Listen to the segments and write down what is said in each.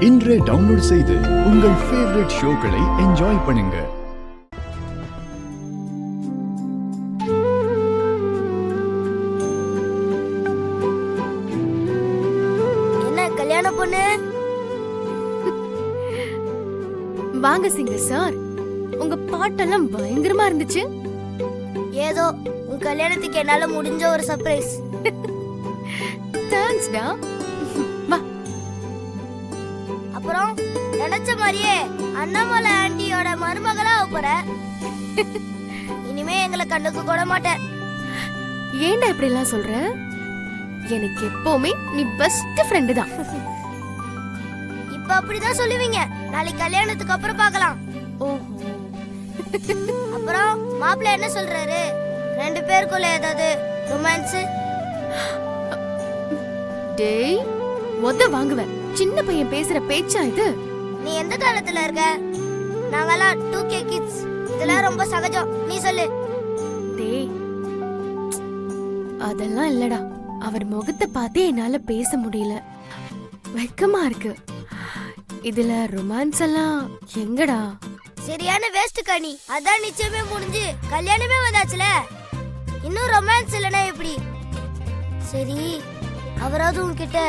இன்றே டவுன்லோட் செய்து உங்கள் ஃபேவரட் ஷோக்களை என்ஜாய் பண்ணுங்க. என்ன கல்யாணம் பொண்ணு? வாங்க சிங்கர் சார், உங்க பாட்டெல்லாம் பயங்கரமா இருந்துச்சு. ஏதோ உன் கல்யாணத்துக்கு என்னால முடிஞ்ச ஒரு சர்ப்ரைஸ். தேங்க்ஸ் டா. வா. அப்புறம் நினைச்ச மாதிரியே அண்ணாமலை ஆண்டியோட மருமகளா போற. இனிமே எங்களை கண்டுக்க கூட மாட்டேன். ஏன்டா இப்படி எல்லாம் சொல்ற? எனக்கு எப்பவுமே நீ பெஸ்ட் ஃப்ரெண்ட் தான். இப்ப அப்படிதான் சொல்லுவீங்க. நாளைக்கு கல்யாணத்துக்கு அப்புறம் பார்க்கலாம். ஓஹோ. அப்புறம் மாப்பிள்ளை என்ன சொல்றாரு? ரெண்டு பேருக்குள்ள ஏதாவது ரொமான்ஸ்? டேய், மொத வாங்குவேன். சின்ன பையன் பேசுற பேச்சா இது? நீ எந்த காலத்துல இருக்க? நாங்கெல்லாம் 2K கிட்ஸ். இதெல்லாம் ரொம்ப சகஜம். நீ சொல்லு. டேய், அதெல்லாம் இல்லடா. அவர் முகத்தை பார்த்தே என்னால பேச முடியல. வெக்கமா இருக்கு. இதுல ரொமான்ஸ் எல்லாம் எங்கடா? சரியான வேஸ்ட் கனி. அதான் நிச்சயமே முடிஞ்சு கல்யாணமே வந்தாச்சுல. இன்னும் ரொமான்ஸ் இல்லனா எப்படி? சரி, அவராவது உன்கிட்ட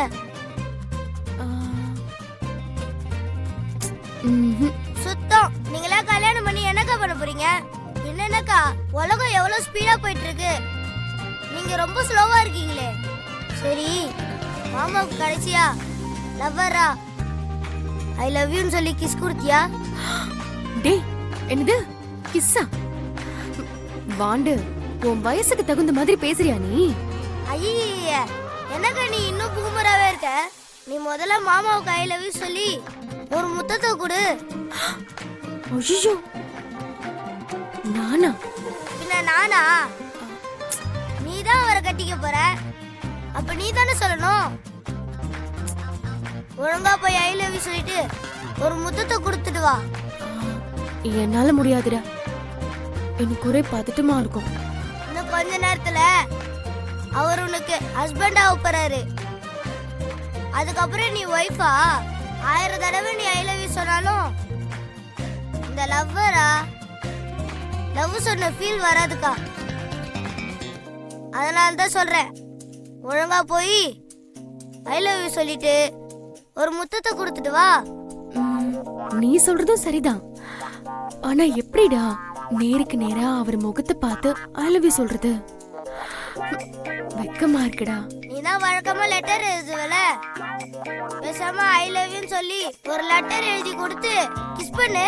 சுத்தம். நீங்களா கல்யாணம் பண்ணி என்னக்கா பண்ண போறீங்க? என்னக்கா உலகம் எவ்வளவு ஸ்பீடா போயிட்டு இருக்கு, நீங்க ரொம்ப ஸ்லோவா இருக்கீங்களே. சரி, மாமாவுக்கு கடைசியா லவ்வரா ஐ லவ் யூன்னு சொல்லி கிஸ் கொடுத்தியா? டேய், என்னது கிஸ்ஸா? வாண்டு, உன் வயசுக்கு தகுந்த மாதிரி பேசுறியா நீ? ஐய, என்னக்கா நீ இன்னும் பூமராவே இருக்க? நீ முதல்ல மாமாவுக்கு ஐ லவ் யூ சொல்லி ஒரு முத்தத்தை கொடு. ஐயோ, நானா? பின்ன நானா? நீ தான் அவரை கட்டிக்க போற. அப்ப நீ தானே சொல்லணும். ஒழுங்கா போய் ஐ லவ் யூ சொல்லிட்டு ஒரு முத்தத்தை கொடுத்துட்டு வா. என்னால முடியாதுடா. எனக்கு ஒரே பதட்டமா இருக்கும். இன்னும் கொஞ்ச நேரத்துல அவர் உனக்கு ஹஸ்பண்டா போறாரு. அதுக்கப்புறம் நீ ஒய்ஃபா? 1000 தடவை நீ ஐ லவ் யூ சொன்னாலும் இந்த லவ்வரா லவ் சொன்ன ஃபீல் வராதுக்கா. அதனால தான் சொல்றேன், ஒழுங்கா போய் ஐ லவ் யூ சொல்லிட்டு ஒரு முத்தத்தை கொடுத்துட்டு வா. நீ சொல்றதும் சரிதான். ஆனா எப்படிடா நேருக்கு நேரா அவர் முகத்தை பார்த்து ஐ லவ் யூ சொல்றது? வெக்கமா இருக்குடா. நீதான் வழக்கமா லெட்டர் எழுதுவல, பேசாம ஐ லவ் யூன்னு சொல்லி ஒரு லெட்டர் எழுதி கொடுத்து கிஸ் பண்ணு.